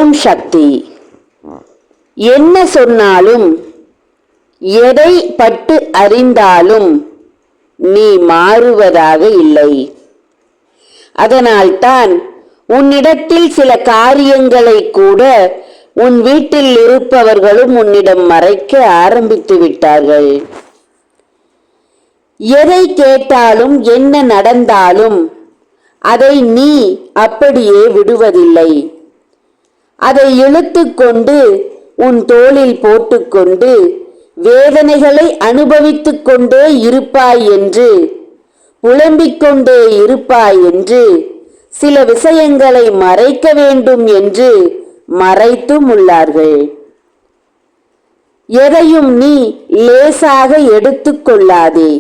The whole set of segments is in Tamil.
ஓம் சக்தி. என்ன சொன்னாலும் எதை பட்டு அறிந்தாலும் நீ மாறுவதாக இல்லை. அதனால்தான் உன்னிடத்தில் சில காரியங்களை கூட உன் வீட்டில் இருப்பவர்களும் உன்னிடம் மறைக்க ஆரம்பித்து விட்டார்கள். எதை கேட்டாலும் என்ன நடந்தாலும் அதை நீ அப்படியே விடுவதில்லை. அதை இழுத்துக்கொண்டு உன் தோளில் போட்டுக்கொண்டு வேதனைகளை அனுபவித்துக் கொண்டே இருப்பாய் என்று, புலம்பிக் கொண்டே இருப்பாய் என்று, சில விஷயங்களை மறைக்க வேண்டும் என்று மறைத்தும் உள்ளார்கள். எதையும் நீ லேசாக எடுத்துக்கொள்ளாதே.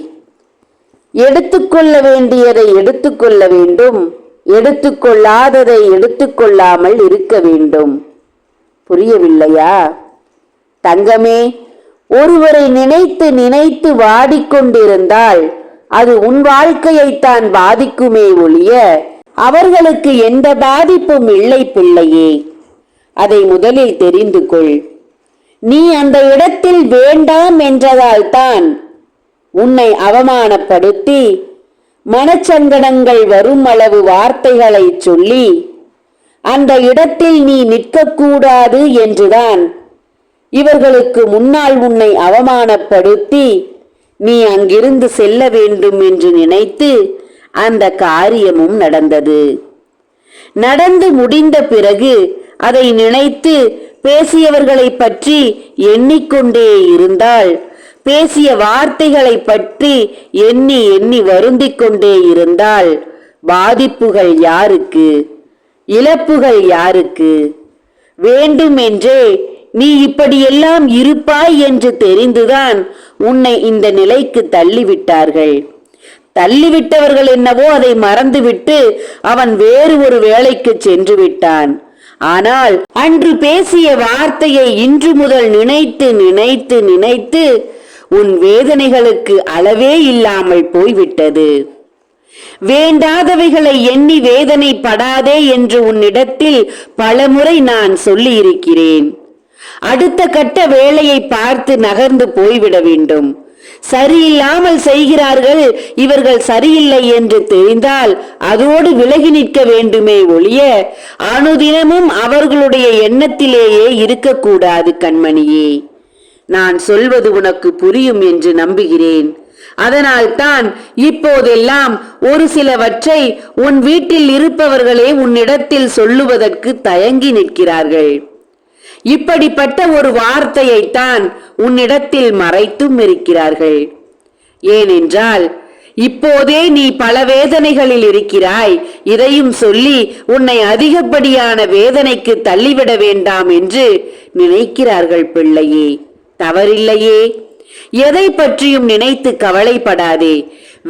எடுத்துக்கொள்ள வேண்டியதை எடுத்துக்கொள்ள வேண்டும், எடுத்துக்கொள்ளாததை எடுத்துக்கொள்ளாமல் இருக்க வேண்டும். புரியவில்லையா தங்கமே? ஒருவரை நினைத்து நினைத்து வாடிக்கொண்டிருந்தால் அது உன் வாழ்க்கையைத்தான் பாதிக்குமே ஒழிய அவர்களுக்கு எந்த பாதிப்பும் இல்லை பிள்ளையே. அதை முதலில் தெரிந்து கொள். நீ அந்த இடத்தில் வேண்டாம் என்றதால் தான் உன்னை அவமானப்படுத்தி மனச்சங்கடங்கள் வரும் அளவு வார்த்தைகளை சொல்லி அந்த இடத்தில் நீ நிற்கக்கூடாது என்றுதான் இவர்களுக்கு முன்னால் உன்னை அவமானப்படுத்தி நீ அங்கிருந்து செல்ல வேண்டும் என்று நினைத்து அந்த காரியமும் நடந்தது. நடந்து முடிந்த பிறகு அதை நினைத்து பேசியவர்களை பற்றி எண்ணிக்கொண்டே இருந்தால், பேசிய வார்த்தைகளை பற்றி எண்ணி எண்ணி வருந்திக் கொண்டே இருந்தால் பாதிப்புகள் யாருக்கு? இழப்புகள் யாருக்கு? வேண்டுமென்றே நீ இப்படியெல்லாம் இருப்பாய் என்று தெரிந்துதான் உன்னை இந்த நிலைக்கு தள்ளிவிட்டார்கள். தள்ளிவிட்டவர்கள் என்னவோ அதை மறந்துவிட்டு அவன் வேறு ஒரு வேலைக்கு சென்று விட்டான். ஆனால் அன்று பேசிய வார்த்தையை இன்று முதல் நினைத்து நினைத்து நினைத்து உன் வேதனைகளுக்கு அளவே இல்லாமல் போய்விட்டது. வேண்டாதவைகளை எண்ணி வேதனைப்படாதே என்று உன்னிடத்தில் பலமுறை நான் சொல்லி இருக்கிறேன். அடுத்த கட்ட வேலையை பார்த்து நகர்ந்து போய்விட வேண்டும். சரியில்லாமல் செய்கிறார்கள், இவர்கள் சரியில்லை என்று தெரிந்தால் அதோடு விலகி நிற்க வேண்டுமே ஒழிய அனுதினமும் அவர்களுடைய எண்ணத்திலேயே இருக்கக்கூடாது கண்மணியே. நான் சொல்வது உனக்கு புரியும் என்று நம்புகிறேன். அதனால்தான் இப்போதெல்லாம் ஒரு சிலவற்றை உன் வீட்டில் இருப்பவர்களே உன்னிடத்தில் சொல்லுவதற்கு தயங்கி நிற்கிறார்கள். இப்படிப்பட்ட ஒரு வார்த்தையைத்தான் உன்னிடத்தில் மறைத்தும் இருக்கிறார்கள். ஏனென்றால் இப்போதே நீ பல வேதனைகளில் இருக்கிறாய். இதையும் சொல்லி உன்னை அதிகப்படியான வேதனைக்கு தள்ளிவிட வேண்டாம் என்று நினைக்கிறார்கள் பிள்ளையே. தவறில்லையே. எதை பற்றியும் நினைத்து கவலைப்படாதே.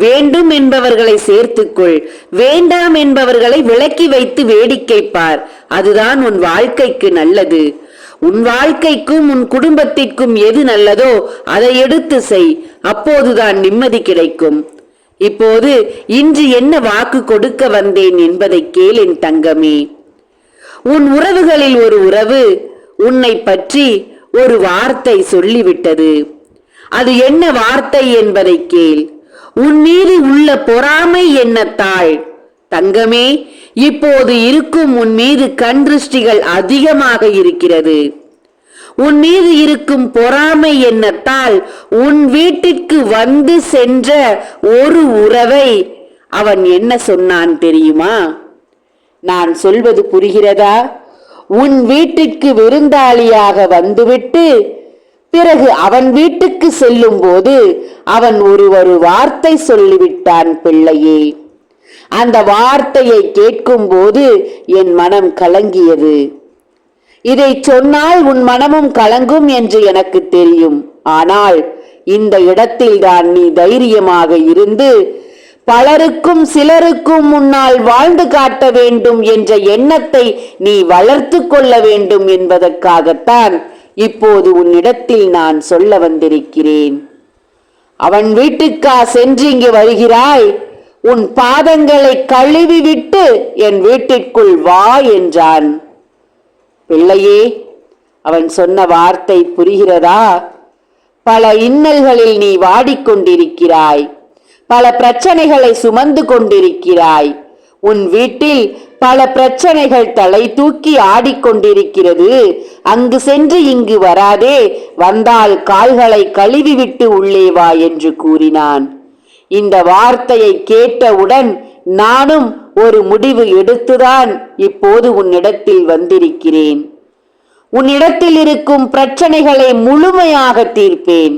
வேண்டும் என்பவர்களை சேர்த்துக்கொள், வேண்டாம் என்பவர்களை விலக்கி வைத்து வேடிக்கை பார். அதுதான் உன் வாழ்க்கைக்கு நல்லது. உன் வாழ்க்கைக்கும் உன் குடும்பத்திற்கும் எது நல்லதோ அதை எடுத்து செய். அப்போதுதான் நிம்மதி கிடைக்கும். இப்போது இன்று என்ன வாக்கு கொடுக்க வந்தேன் என்பதை கேள் என் தங்கமே. உன் உறவுகளில் ஒரு உறவு உன்னை பற்றி ஒரு வார்த்தை சொல்லிவிட்டது. அது என்ன வார்த்தை என்பதை கேள். உன் மீது உள்ள பொறாமை எண்ணத்தால் தங்கமே, இப்போது இருக்கும் உன் மீது கண் திருஷ்டிகள் அதிகமாக இருக்கிறது. உன் மீது இருக்கும் பொறாமை எண்ணத்தால் உன் வீட்டிற்கு வந்து சென்ற ஒரு உறவை அவன் என்ன சொன்னான் தெரியுமா? நான் சொல்வது புரிகிறதா? உன் வீட்டிற்கு விருந்தாளியாக வந்துவிட்டு பிறகு அவன் வீட்டுக்கு செல்லும் போது அவன் ஒரு வார்த்தை சொல்லிவிட்டான் பிள்ளையே. அந்த வார்த்தையை கேட்கும் போது என் மனம் கலங்கியது. இதை சொன்னால் உன் மனமும் கலங்கும் என்று எனக்கு தெரியும். ஆனால் இந்த இடத்தில் தான் நீ தைரியமாக இருந்து பலருக்கும் சிலருக்கும் முன்னால் வாழ்ந்து காட்ட வேண்டும் என்ற எண்ணத்தை நீ வளர்த்து கொள்ள வேண்டும் என்பதற்காகத்தான் இப்போது உன்னிடத்தில் நான் சொல்ல வந்திருக்கிறேன். அவன் வீட்டுக்கா சென்று இங்கு வருகிறாய்? உன் பாதங்களை கழுவி விட்டு என் வீட்டிற்குள் வா என்றான். பிள்ளையே, அவன் சொன்ன வார்த்தை புரிகிறதா? பல இன்னல்களில் நீ வாடிக்கொண்டிருக்கிறாய், பல பிரச்சனைகளை சுமந்து கொண்டிருக்கிறாய். உன் வீட்டில் பல பிரச்சனைகள் தலை தூக்கி ஆடிக்கொண்டிருக்கிறது. அங்கு சென்று இங்கு வராதே, வந்தால் கால்களை கழுவிவிட்டு உள்ளே வா என்று கூறினான். இந்த வார்த்தையை கேட்டவுடன் நானும் ஒரு முடிவு எடுத்துதான் இப்போது உன்னிடத்தில் வந்திருக்கிறேன். உன்னிடத்தில் இருக்கும் பிரச்சனைகளை முழுமையாக தீர்ப்பேன்.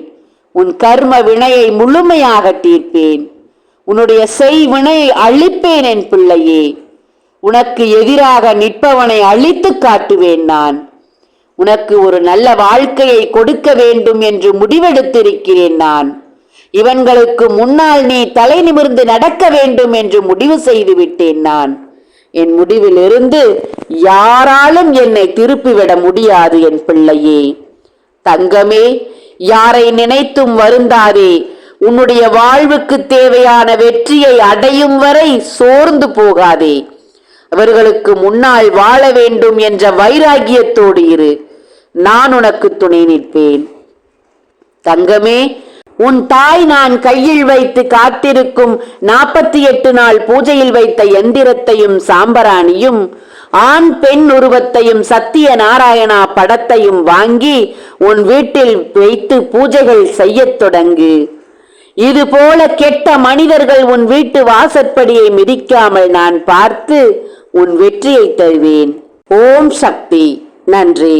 உன் கர்ம வினையை முழுமையாக தீர்ப்பேன். உன்னுடைய செய்வினையை அழிப்பேன். என் பிள்ளையே, உனக்கு எதிராக நிற்பவனை அழித்து காட்டுவேன். நான் உனக்கு ஒரு நல்ல வாழ்க்கையை கொடுக்க வேண்டும் என்று முடிவெடுத்திருக்கிறேன். நான் இவன்களுக்கு முன்னால் நீ தலை நிமிர்ந்து நடக்க வேண்டும் என்று முடிவு செய்து விட்டேன். நான் என் முடிவிலிருந்து யாராலும் என்னை திருப்பிவிட முடியாது. என் பிள்ளையே, தங்கமே, யாரை நினைத்தும் வருந்தாதே. உன்னுடைய வாழ்வுக்கு தேவையான வெற்றியை அடையும் வரை சோர்ந்து போகாதே. அவர்களுக்கு முன்னால் வாழ வேண்டும் என்ற வைராகியத்தோடு இரு. நான் உனக்கு துணை நிற்பேன். தங்கமே, உன் தாய் நான் கையில் வைத்து காத்திருக்கும் 48 நாள் பூஜையில் வைத்த எந்திரத்தையும் சாம்பராணியும் ஆண் பெண் உருவத்தையும் சத்திய நாராயணா படத்தையும் வாங்கி உன் வீட்டில் வைத்து பூஜைகள் செய்யத் தொடங்கு. இதுபோல கெட்ட மனிதர்கள் உன் வீட்டு வாசற்படியை மிதிக்காமல் நான் பார்த்து உன் வெற்றியை தருவேன். ஓம் சக்தி. நன்றி.